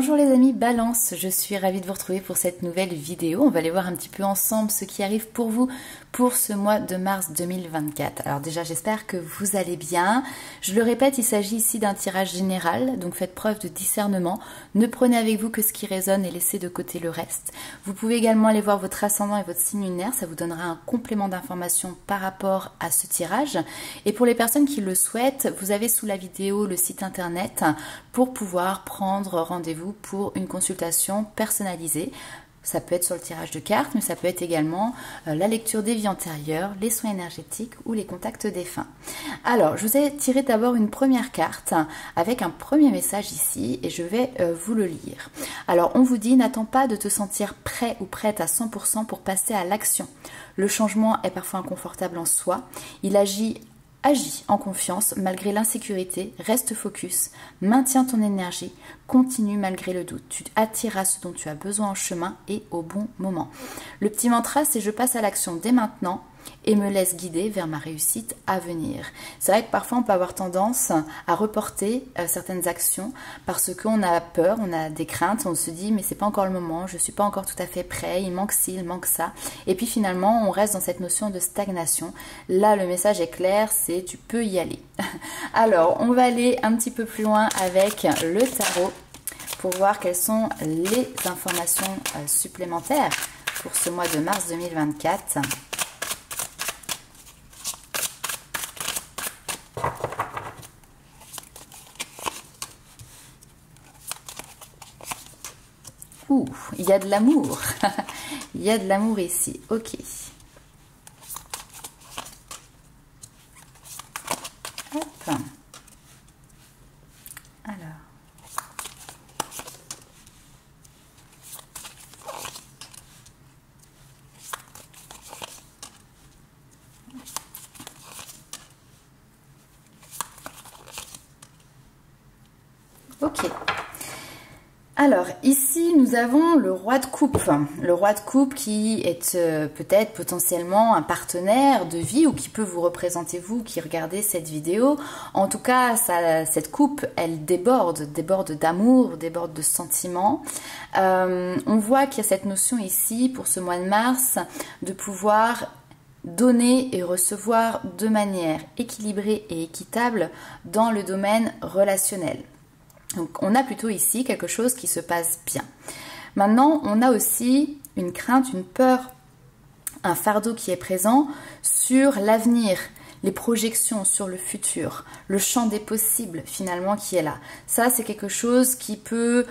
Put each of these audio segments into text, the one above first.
Bonjour les amis Balance, je suis ravie de vous retrouver pour cette nouvelle vidéo. On va aller voir un petit peu ensemble ce qui arrive pour vous pour ce mois de mars 2024. Alors déjà j'espère que vous allez bien. Je le répète, il s'agit ici d'un tirage général, donc faites preuve de discernement. Ne prenez avec vous que ce qui résonne et laissez de côté le reste. Vous pouvez également aller voir votre ascendant et votre signe lunaire, ça vous donnera un complément d'information par rapport à ce tirage. Et pour les personnes qui le souhaitent, vous avez sous la vidéo le site internet pour pouvoir prendre rendez-vous pour une consultation personnalisée. Ça peut être sur le tirage de cartes, mais ça peut être également la lecture des vies antérieures, les soins énergétiques ou les contacts défunts. Alors, je vous ai tiré d'abord une première carte avec un premier message ici et je vais vous le lire. Alors, on vous dit, n'attends pas de te sentir prêt ou prête à 100% pour passer à l'action. Le changement est parfois inconfortable en soi. Agis en confiance malgré l'insécurité, reste focus, maintiens ton énergie, continue malgré le doute. Tu attireras ce dont tu as besoin en chemin et au bon moment. Le petit mantra, c'est je passe à l'action dès maintenant et me laisse guider vers ma réussite à venir. C'est vrai que parfois on peut avoir tendance à reporter certaines actions parce qu'on a peur, on a des craintes, on se dit mais c'est pas encore le moment, je suis pas encore tout à fait prêt, il manque ci, il manque ça. Et puis finalement on reste dans cette notion de stagnation. Là le message est clair, c'est tu peux y aller. Alors on va aller un petit peu plus loin avec le tarot pour voir quelles sont les informations supplémentaires pour ce mois de mars 2024. Ouh, il y a de l'amour. Il y a de l'amour ici. Ok. Hop. Alors. Ok. Alors, ici, nous avons le roi de coupe. Le roi de coupe qui est peut-être potentiellement un partenaire de vie ou qui peut vous représenter, vous qui regardez cette vidéo. En tout cas, cette coupe, elle déborde d'amour, déborde de sentiments. On voit qu'il y a cette notion ici, pour ce mois de mars, de pouvoir donner et recevoir de manière équilibrée et équitable dans le domaine relationnel. Donc on a plutôt ici quelque chose qui se passe bien. Maintenant, on a aussi une crainte, une peur, un fardeau qui est présent sur l'avenir, les projections sur le futur, le champ des possibles finalement qui est là. Ça, c'est quelque chose qui peut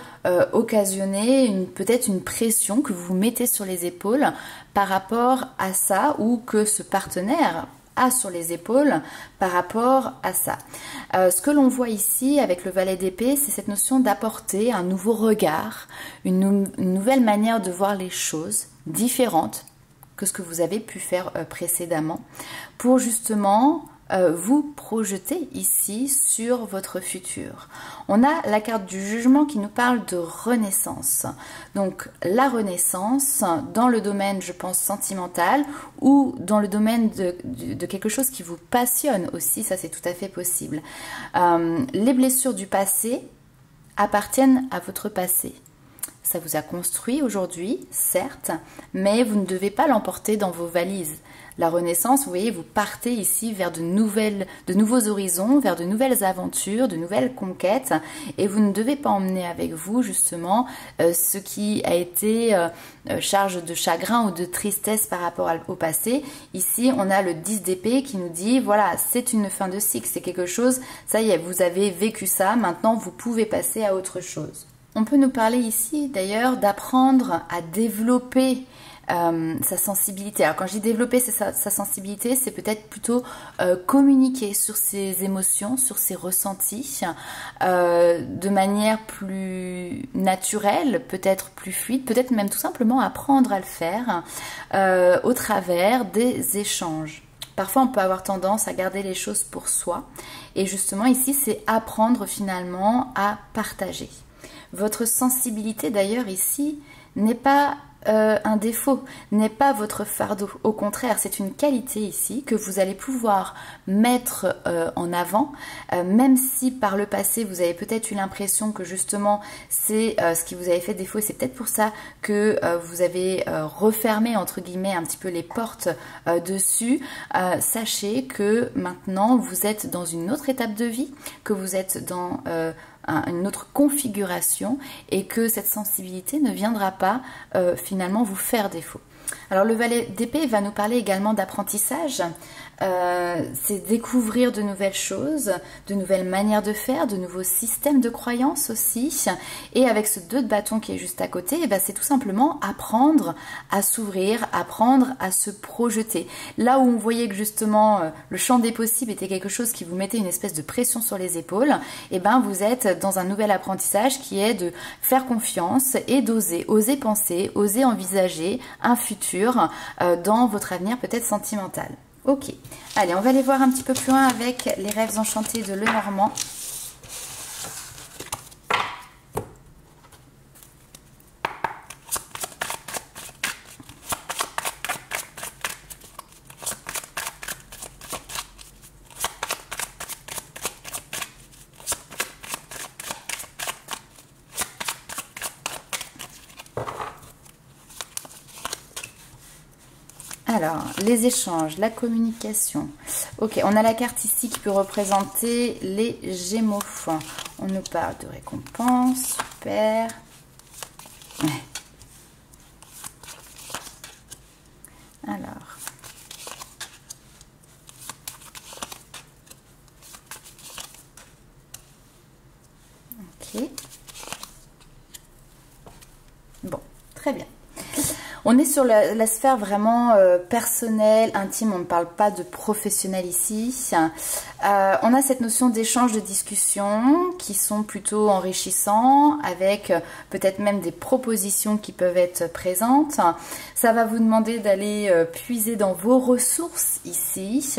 occasionner peut-être une pression que vous mettez sur les épaules par rapport à ça ou que ce partenaire sur les épaules par rapport à ça. Ce que l'on voit ici avec le valet d'épée, c'est cette notion d'apporter un nouveau regard, une nouvelle manière de voir les choses, différente que ce que vous avez pu faire précédemment, pour justement vous projeter ici sur votre futur. On a la carte du jugement qui nous parle de renaissance. Donc la renaissance dans le domaine, je pense, sentimental ou dans le domaine de quelque chose qui vous passionne aussi, ça c'est tout à fait possible. Les blessures du passé appartiennent à votre passé. Ça vous a construit aujourd'hui, certes, mais vous ne devez pas l'emporter dans vos valises. La renaissance, vous voyez, vous partez ici vers de nouveaux horizons, vers de nouvelles aventures, de nouvelles conquêtes, et vous ne devez pas emmener avec vous justement ce qui a été charge de chagrin ou de tristesse par rapport au passé. Ici, on a le 10 d'épée qui nous dit, voilà, c'est une fin de cycle, c'est quelque chose, ça y est, vous avez vécu ça, maintenant vous pouvez passer à autre chose. On peut nous parler ici d'ailleurs d'apprendre à développer sa sensibilité. Alors quand je dis développer sa sensibilité, c'est peut-être plutôt communiquer sur ses émotions, sur ses ressentis de manière plus naturelle, peut-être plus fluide, peut-être même tout simplement apprendre à le faire au travers des échanges. Parfois, on peut avoir tendance à garder les choses pour soi. Et justement, ici, c'est apprendre finalement à partager. Votre sensibilité, d'ailleurs, ici, n'est pas un défaut, n'est pas votre fardeau. Au contraire, c'est une qualité ici que vous allez pouvoir mettre en avant, même si par le passé vous avez peut-être eu l'impression que justement c'est ce qui vous avait fait défaut, et c'est peut-être pour ça que vous avez refermé entre guillemets un petit peu les portes dessus. Sachez que maintenant vous êtes dans une autre étape de vie, que vous êtes dans une autre configuration et que cette sensibilité ne viendra pas finalement vous faire défaut. Alors le valet d'épée va nous parler également d'apprentissage. C'est découvrir de nouvelles choses, de nouvelles manières de faire, de nouveaux systèmes de croyances aussi. Et avec ce 2 de bâton qui est juste à côté, c'est tout simplement apprendre à s'ouvrir, apprendre à se projeter. Là où on voyait que justement le champ des possibles était quelque chose qui vous mettait une espèce de pression sur les épaules, vous êtes dans un nouvel apprentissage qui est de faire confiance et d'oser, oser penser, oser envisager un futur dans votre avenir peut-être sentimental. Ok, allez, on va aller voir un petit peu plus loin avec les rêves enchantés de Lenormand. Alors, les échanges, la communication. Ok, on a la carte ici qui peut représenter les Gémeaux. On nous parle de récompense, super. Alors. Ok. Bon, très bien. On est sur la sphère vraiment personnelle, intime, on ne parle pas de professionnel ici. On a cette notion d'échange, de discussion qui sont plutôt enrichissants, avec peut-être même des propositions qui peuvent être présentes. Ça va vous demander d'aller puiser dans vos ressources ici,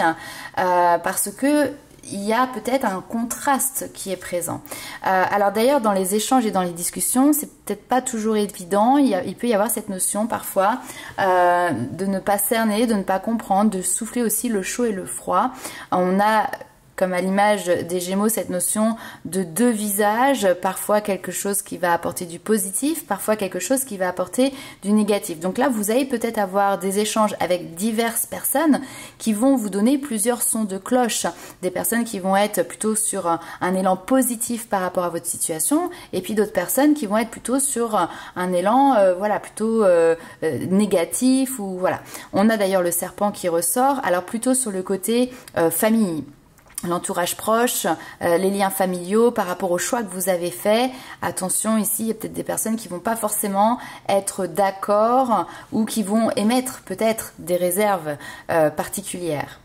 parce que il y a peut-être un contraste qui est présent. Alors d'ailleurs, dans les échanges et dans les discussions, c'est peut-être pas toujours évident. Il peut y avoir cette notion parfois de ne pas cerner, de ne pas comprendre, de souffler aussi le chaud et le froid. On a, comme à l'image des Gémeaux, cette notion de 2 visages, parfois quelque chose qui va apporter du positif, parfois quelque chose qui va apporter du négatif. Donc là, vous allez peut-être avoir des échanges avec diverses personnes qui vont vous donner plusieurs sons de cloche. Des personnes qui vont être plutôt sur un élan positif par rapport à votre situation, et puis d'autres personnes qui vont être plutôt sur un élan plutôt négatif. Ou voilà. On a d'ailleurs le serpent qui ressort, alors plutôt sur le côté famille. L'entourage proche, les liens familiaux par rapport au choix que vous avez fait. Attention, ici, il y a peut-être des personnes qui vont pas forcément être d'accord ou qui vont émettre peut-être des réserves particulières.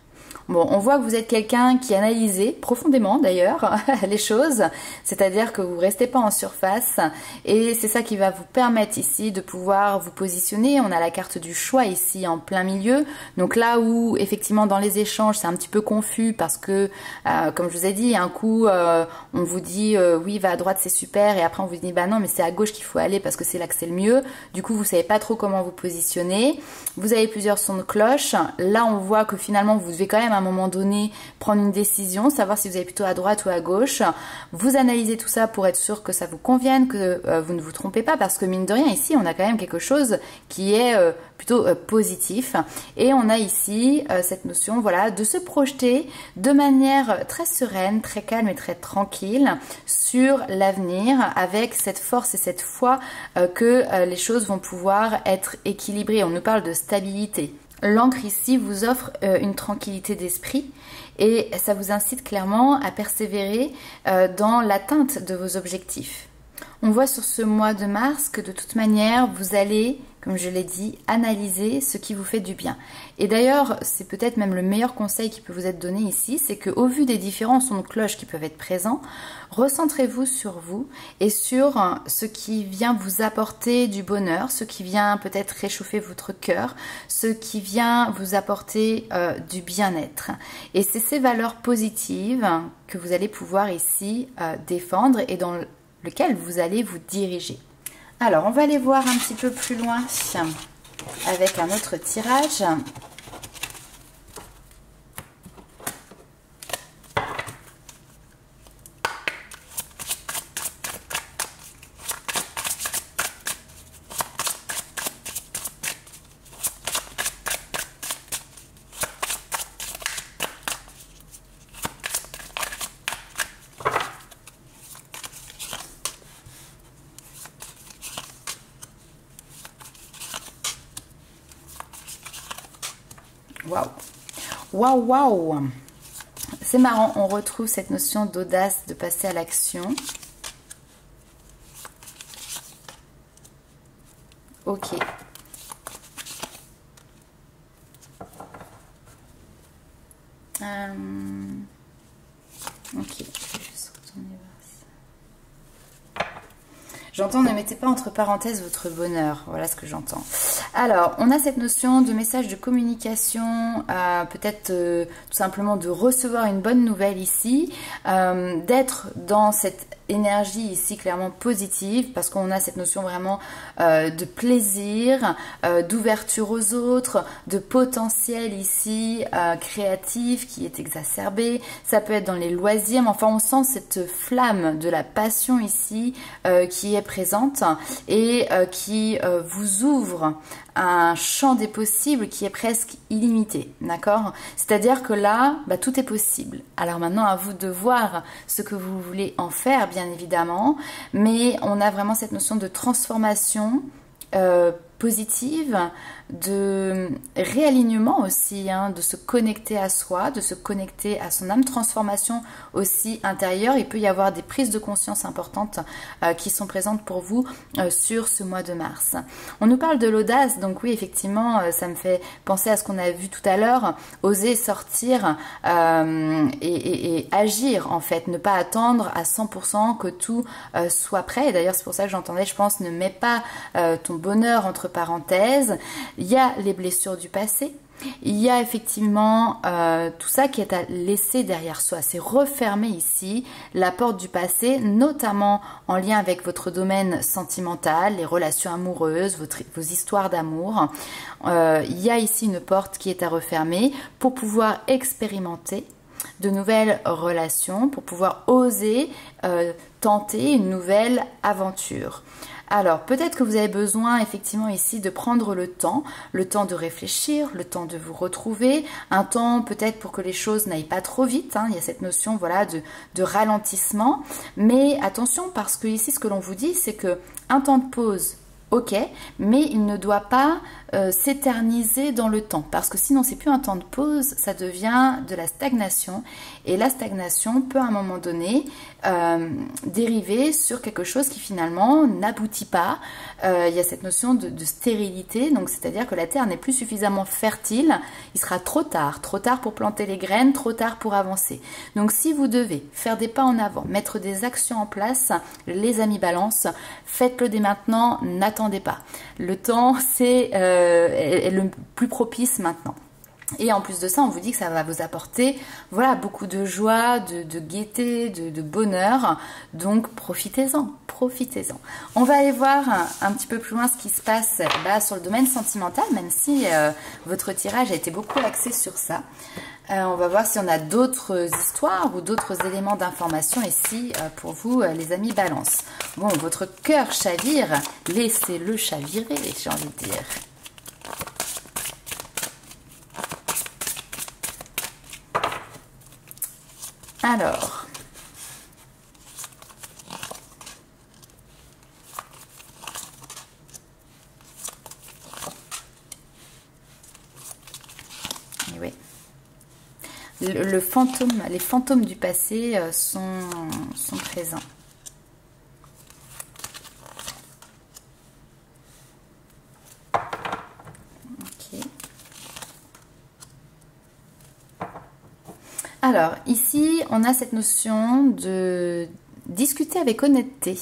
Bon, on voit que vous êtes quelqu'un qui analyse profondément d'ailleurs les choses, c'est-à-dire que vous ne restez pas en surface, et c'est ça qui va vous permettre ici de pouvoir vous positionner. On a la carte du choix ici en plein milieu, donc là où effectivement dans les échanges c'est un petit peu confus parce que comme je vous ai dit, un coup on vous dit oui, va à droite c'est super, et après on vous dit bah non mais c'est à gauche qu'il faut aller parce que c'est là que c'est le mieux. Du coup vous savez pas trop comment vous positionner, vous avez plusieurs sons de cloche. Là on voit que finalement vous devez quand même à un moment donné prendre une décision, savoir si vous allez plutôt à droite ou à gauche. Vous analysez tout ça pour être sûr que ça vous convienne, que vous ne vous trompez pas, parce que mine de rien ici on a quand même quelque chose qui est plutôt positif, et on a ici cette notion de se projeter de manière très sereine, très calme et très tranquille sur l'avenir, avec cette force et cette foi que les choses vont pouvoir être équilibrées. On nous parle de stabilité. L'encre ici vous offre une tranquillité d'esprit, et ça vous incite clairement à persévérer dans l'atteinte de vos objectifs. On voit sur ce mois de mars que de toute manière, vous allez, comme je l'ai dit, analyser ce qui vous fait du bien. Et d'ailleurs, c'est peut-être même le meilleur conseil qui peut vous être donné ici, c'est qu'au vu des différents sons de cloche qui peuvent être présents, recentrez-vous sur vous et sur ce qui vient vous apporter du bonheur, ce qui vient peut-être réchauffer votre cœur, ce qui vient vous apporter du bien-être. Et c'est ces valeurs positives que vous allez pouvoir ici défendre et dans lequel vous allez vous diriger. Alors, on va aller voir un petit peu plus loin avec un autre tirage. Waouh, waouh, waouh. C'est marrant, on retrouve cette notion d'audace, de passer à l'action. Ok. Ok, je vais juste retourner voir ça. J'entends, ne mettez pas entre parenthèses votre bonheur. Voilà ce que j'entends. Alors, on a cette notion de message de communication, peut-être tout simplement de recevoir une bonne nouvelle ici, d'être dans cette énergie ici clairement positive, parce qu'on a cette notion vraiment de plaisir, d'ouverture aux autres, de potentiel ici créatif qui est exacerbé. Ça peut être dans les loisirs, mais enfin on sent cette flamme de la passion ici qui est présente et qui vous ouvre un champ des possibles qui est presque illimité, d'accord? C'est-à-dire que là, bah, tout est possible. Alors maintenant, à vous de voir ce que vous voulez en faire, bien évidemment, mais on a vraiment cette notion de transformation positive, de réalignement aussi, hein, de se connecter à soi, de se connecter à son âme, transformation aussi intérieure. Il peut y avoir des prises de conscience importantes qui sont présentes pour vous sur ce mois de mars. On nous parle de l'audace, donc oui, effectivement, ça me fait penser à ce qu'on a vu tout à l'heure, oser sortir et agir en fait, ne pas attendre à 100% que tout soit prêt. D'ailleurs, c'est pour ça que j'entendais, je pense, ne mets pas ton bonheur entre parenthèses. Il y a les blessures du passé, il y a effectivement tout ça qui est à laisser derrière soi. C'est refermer ici la porte du passé, notamment en lien avec votre domaine sentimental, les relations amoureuses, vos histoires d'amour. Il y a ici une porte qui est à refermer pour pouvoir expérimenter de nouvelles relations, pour pouvoir oser tenter une nouvelle aventure. Alors, peut-être que vous avez besoin effectivement ici de prendre le temps de réfléchir, le temps de vous retrouver, un temps peut-être pour que les choses n'aillent pas trop vite, hein. Il y a cette notion voilà, de ralentissement, mais attention parce que ici ce que l'on vous dit c'est que un temps de pause, ok, mais il ne doit pas s'éterniser dans le temps, parce que sinon c'est plus un temps de pause, ça devient de la stagnation, et la stagnation peut à un moment donné dériver sur quelque chose qui finalement n'aboutit pas. Il y a cette notion de stérilité, donc c'est-à-dire que la terre n'est plus suffisamment fertile, il sera trop tard pour planter les graines, trop tard pour avancer. Donc si vous devez faire des pas en avant, mettre des actions en place, les amis balance, faites-le dès maintenant, n'attendez pas. Le temps est le plus propice maintenant. Et en plus de ça, on vous dit que ça va vous apporter voilà, beaucoup de joie, de gaieté, de bonheur. Donc profitez-en, profitez-en. On va aller voir un petit peu plus loin ce qui se passe là, sur le domaine sentimental, même si votre tirage a été beaucoup axé sur ça. On va voir si on a d'autres histoires ou d'autres éléments d'information ici pour vous, les amis balance. Bon, votre cœur chavire, laissez-le chavirer, j'ai envie de dire. Alors, oui. Le fantôme, les fantômes du passé sont présents. Ok. Alors, ici, on a cette notion de discuter avec honnêteté,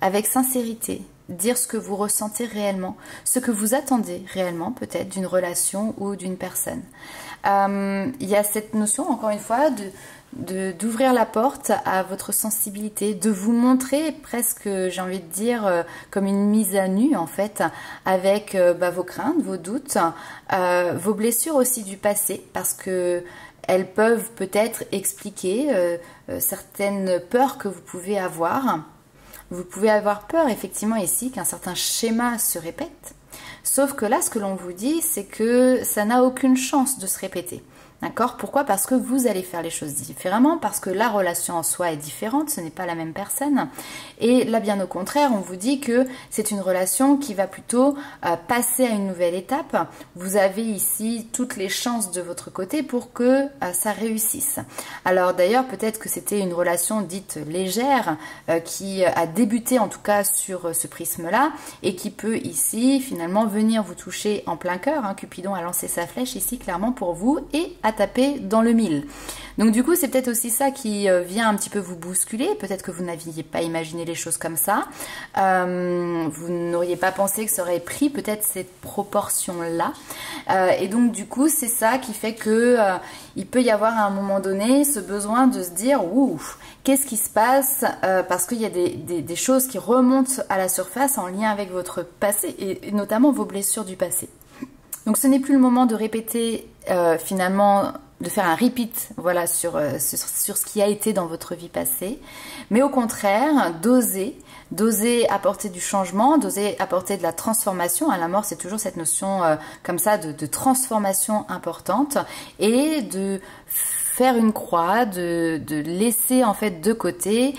avec sincérité, dire ce que vous ressentez réellement, ce que vous attendez réellement peut-être d'une relation ou d'une personne. Il y a cette notion, encore une fois, d'ouvrir la porte à votre sensibilité, de vous montrer presque, j'ai envie de dire, comme une mise à nu en fait, avec vos craintes, vos doutes, vos blessures aussi du passé, parce que elles peuvent peut-être expliquer certaines peurs que vous pouvez avoir. Vous pouvez avoir peur effectivement ici qu'un certain schéma se répète, sauf que là ce que l'on vous dit c'est que ça n'a aucune chance de se répéter. D'accord? Pourquoi? Parce que vous allez faire les choses différemment, parce que la relation en soi est différente, ce n'est pas la même personne. Et là, bien au contraire, on vous dit que c'est une relation qui va plutôt passer à une nouvelle étape. Vous avez ici toutes les chances de votre côté pour que ça réussisse. Alors d'ailleurs, peut-être que c'était une relation dite légère qui a débuté en tout cas sur ce prisme-là et qui peut ici finalement venir vous toucher en plein cœur. Hein. Cupidon a lancé sa flèche ici clairement pour vous et à taper dans le mille. Donc du coup c'est peut-être aussi ça qui vient un petit peu vous bousculer, peut-être que vous n'aviez pas imaginé les choses comme ça, vous n'auriez pas pensé que ça aurait pris peut-être cette proportion là, et donc du coup c'est ça qui fait que il peut y avoir à un moment donné ce besoin de se dire ouh, qu'est-ce qui se passe, parce qu'il y a des choses qui remontent à la surface en lien avec votre passé et notamment vos blessures du passé. Donc ce n'est plus le moment de répéter finalement, de faire un repeat voilà, sur ce qui a été dans votre vie passée, mais au contraire, d'oser apporter du changement, d'oser apporter de la transformation. À la mort, c'est toujours cette notion comme ça de transformation importante et de faire une croix, de laisser en fait de côté,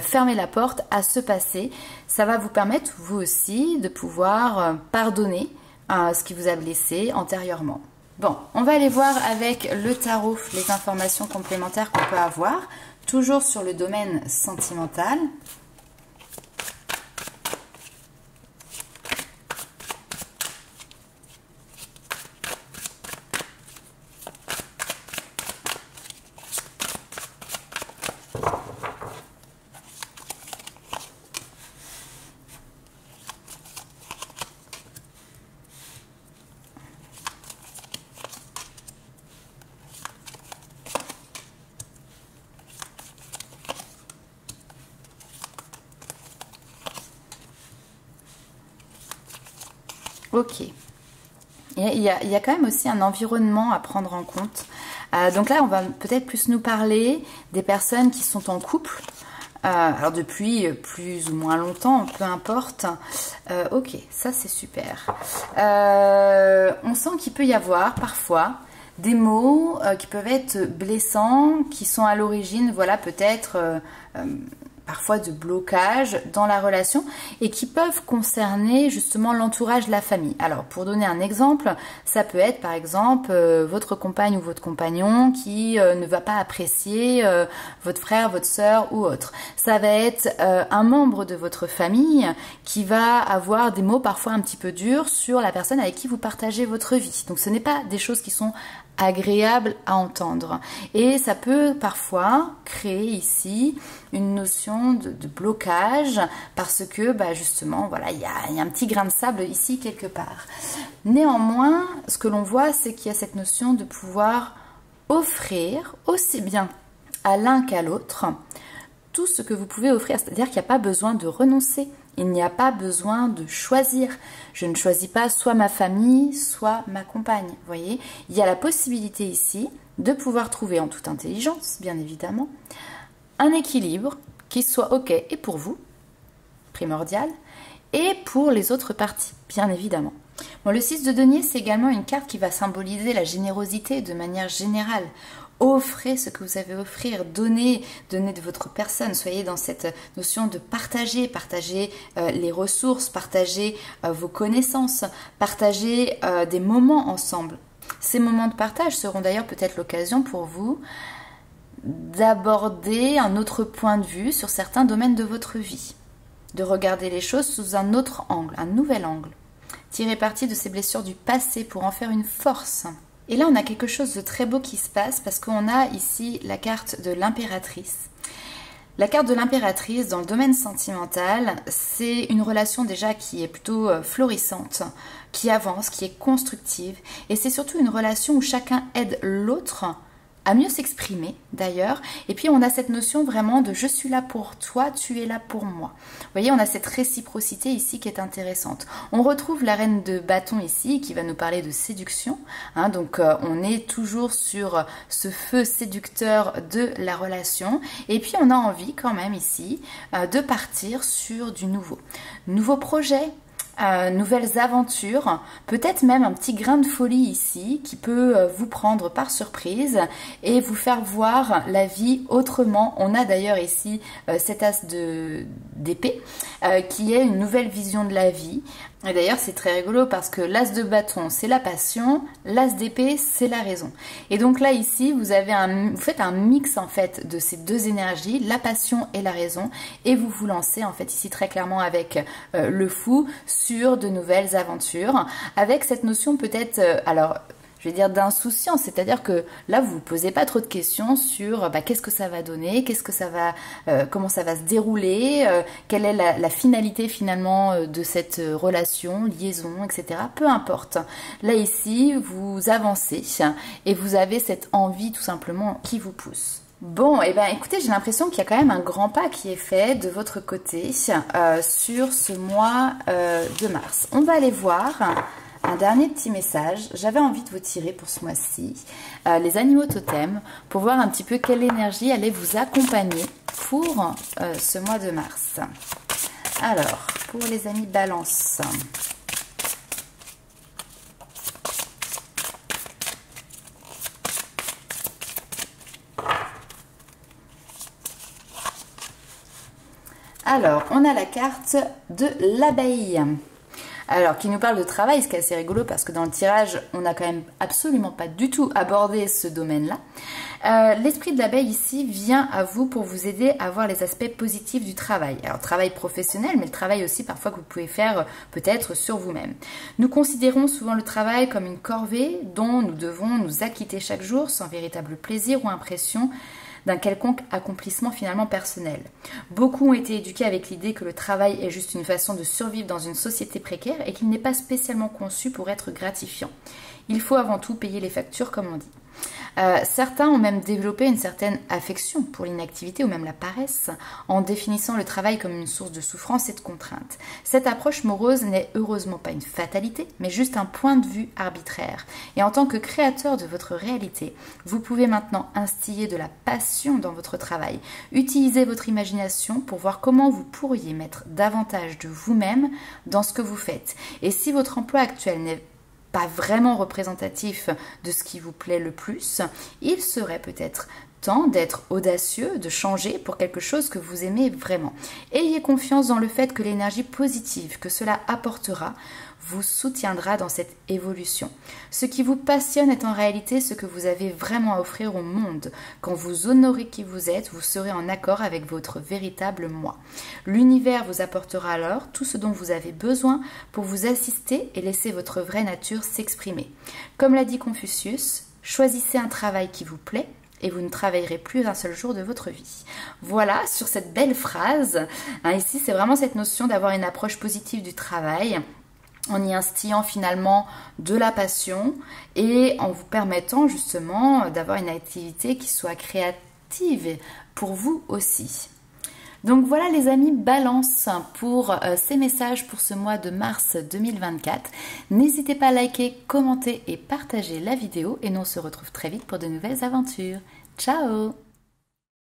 fermer la porte à ce passé. Ça va vous permettre, vous aussi, de pouvoir pardonner ce qui vous a blessé antérieurement. Bon, on va aller voir avec le tarot les informations complémentaires qu'on peut avoir, toujours sur le domaine sentimental. Ok. Il y a quand même aussi un environnement à prendre en compte. Donc là, on va peut-être plus nous parler des personnes qui sont en couple. Alors depuis plus ou moins longtemps, peu importe. Ok, ça c'est super. On sent qu'il peut y avoir parfois des mots qui peuvent être blessants, qui sont à l'origine, voilà, peut-être parfois de blocage dans la relation et qui peuvent concerner justement l'entourage de la famille. Alors pour donner un exemple, ça peut être par exemple votre compagne ou votre compagnon qui ne va pas apprécier votre frère, votre sœur ou autre. Ça va être un membre de votre famille qui va avoir des mots parfois un petit peu durs sur la personne avec qui vous partagez votre vie. Donc ce n'est pas des choses qui sont agréable à entendre et ça peut parfois créer ici une notion de blocage parce que justement voilà il y a un petit grain de sable ici quelque part. Néanmoins ce que l'on voit c'est qu'il y a cette notion de pouvoir offrir aussi bien à l'un qu'à l'autre tout ce que vous pouvez offrir, c'est-à-dire qu'il n'y a pas besoin de renoncer. Il n'y a pas besoin de choisir. Je ne choisis pas soit ma famille, soit ma compagne. Vous voyez, il y a la possibilité ici de pouvoir trouver en toute intelligence, bien évidemment, un équilibre qui soit OK et pour vous, primordial, et pour les autres parties, bien évidemment. Bon, le 6 de denier, c'est également une carte qui va symboliser la générosité de manière générale. Offrez ce que vous avez à offrir, donnez de votre personne, soyez dans cette notion de partager les ressources, partager vos connaissances, partager des moments ensemble. Ces moments de partage seront d'ailleurs peut-être l'occasion pour vous d'aborder un autre point de vue sur certains domaines de votre vie, de regarder les choses sous un autre angle, un nouvel angle. Tirez parti de ces blessures du passé pour en faire une force. Et là, on a quelque chose de très beau qui se passe parce qu'on a ici la carte de l'impératrice. La carte de l'impératrice dans le domaine sentimental, c'est une relation déjà qui est plutôt florissante, qui avance, qui est constructive. Et c'est surtout une relation où chacun aide l'autre à mieux s'exprimer d'ailleurs. Et puis on a cette notion vraiment de je suis là pour toi, tu es là pour moi. Vous voyez, on a cette réciprocité ici qui est intéressante. On retrouve la reine de bâton ici qui va nous parler de séduction. Hein, donc on est toujours sur ce feu séducteur de la relation. Et puis on a envie quand même ici de partir sur du nouveau. Nouveau projet. Nouvelles aventures, peut-être même un petit grain de folie ici qui peut vous prendre par surprise et vous faire voir la vie autrement. On a d'ailleurs ici cet as d'épée qui est une nouvelle vision de la vie. Et d'ailleurs c'est très rigolo parce que l'as de bâton c'est la passion, l'as d'épée c'est la raison. Et donc là ici vous faites un mix en fait de ces deux énergies, la passion et la raison, et vous vous lancez en fait ici très clairement avec le fou sur de nouvelles aventures, avec cette notion peut-être, alors je vais dire d'insouciance, c'est-à-dire que là vous vous posez pas trop de questions sur qu'est-ce que ça va donner, comment ça va se dérouler, quelle est la finalité finalement de cette relation, liaison, etc. Peu importe. Là ici vous avancez et vous avez cette envie tout simplement qui vous pousse. Bon, et écoutez, j'ai l'impression qu'il y a quand même un grand pas qui est fait de votre côté sur ce mois de mars. On va aller voir un dernier petit message. J'avais envie de vous tirer pour ce mois-ci les animaux totems pour voir un petit peu quelle énergie allait vous accompagner pour ce mois de mars. Alors, pour les amis Balance. Alors, on a la carte de l'abeille. Alors, qui nous parle de travail, ce qui est assez rigolo parce que dans le tirage, on n'a quand même absolument pas du tout abordé ce domaine-là. L'esprit de l'abeille ici vient à vous pour vous aider à voir les aspects positifs du travail. Alors, travail professionnel, mais le travail aussi parfois que vous pouvez faire peut-être sur vous-même. Nous considérons souvent le travail comme une corvée dont nous devons nous acquitter chaque jour sans véritable plaisir ou impression d'un quelconque accomplissement finalement personnel. Beaucoup ont été éduqués avec l'idée que le travail est juste une façon de survivre dans une société précaire et qu'il n'est pas spécialement conçu pour être gratifiant. Il faut avant tout payer les factures, comme on dit. Certains ont même développé une certaine affection pour l'inactivité ou même la paresse en définissant le travail comme une source de souffrance et de contrainte. Cette approche morose n'est heureusement pas une fatalité, mais juste un point de vue arbitraire. Et en tant que créateur de votre réalité, vous pouvez maintenant instiller de la passion dans votre travail. Utilisez votre imagination pour voir comment vous pourriez mettre davantage de vous-même dans ce que vous faites. Et si votre emploi actuel n'est pas vraiment représentatif de ce qui vous plaît le plus, il serait peut-être temps d'être audacieux, de changer pour quelque chose que vous aimez vraiment. Ayez confiance dans le fait que l'énergie positive que cela apportera vous soutiendra dans cette évolution. Ce qui vous passionne est en réalité ce que vous avez vraiment à offrir au monde. Quand vous honorez qui vous êtes, vous serez en accord avec votre véritable moi. L'univers vous apportera alors tout ce dont vous avez besoin pour vous assister et laisser votre vraie nature s'exprimer. Comme l'a dit Confucius, choisissez un travail qui vous plaît et vous ne travaillerez plus un seul jour de votre vie. Voilà, sur cette belle phrase, ici c'est vraiment cette notion d'avoir une approche positive du travail, en y instillant finalement de la passion et en vous permettant justement d'avoir une activité qui soit créative pour vous aussi. Donc voilà les amis Balance pour ces messages pour ce mois de mars 2024. N'hésitez pas à liker, commenter et partager la vidéo et nous on se retrouve très vite pour de nouvelles aventures. Ciao!